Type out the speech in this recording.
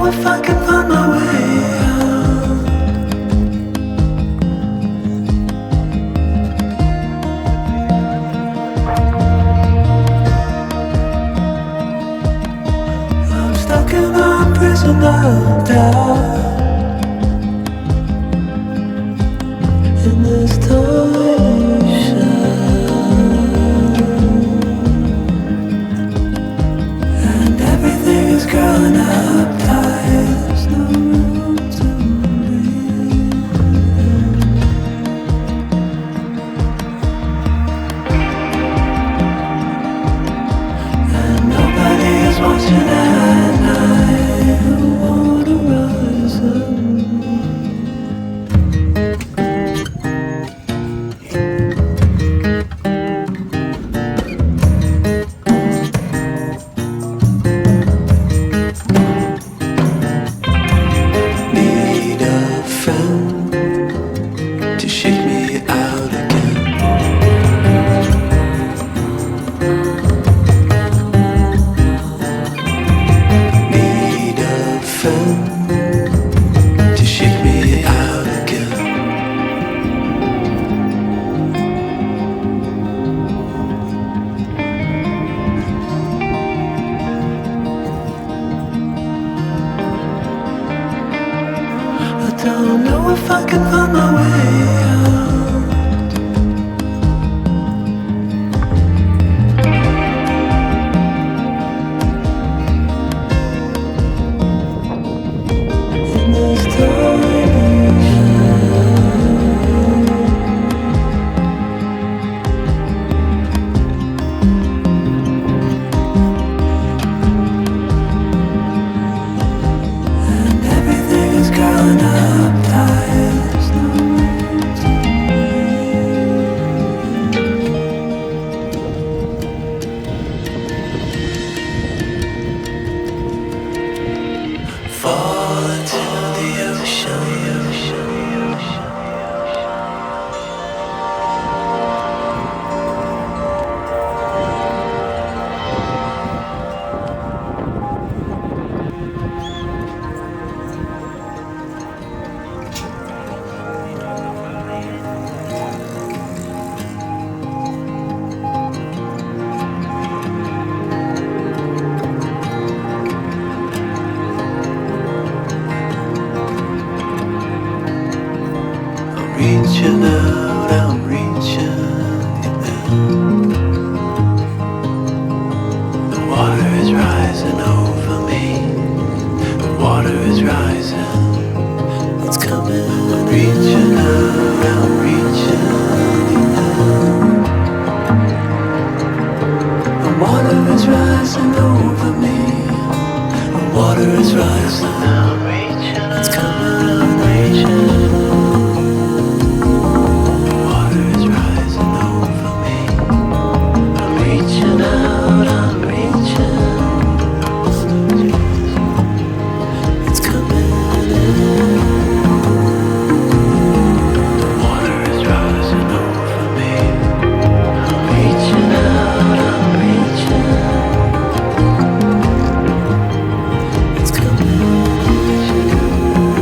if I can find my way out. I'm stuck in a prison of doubt. In this tiny shell, and everything is growing up tight. There's no room to breathe, and nobody is watching at night. Who wanna rise up? Don't know if I can find my way out. In this tiny and everything is growing up tight. There's no room to breathe. Fall into the ocean. Reaching out, I'm reaching out. The water is rising over me. The water is rising. It's coming. I'm reaching out, I'm reaching out. The water is rising over me. The water is rising.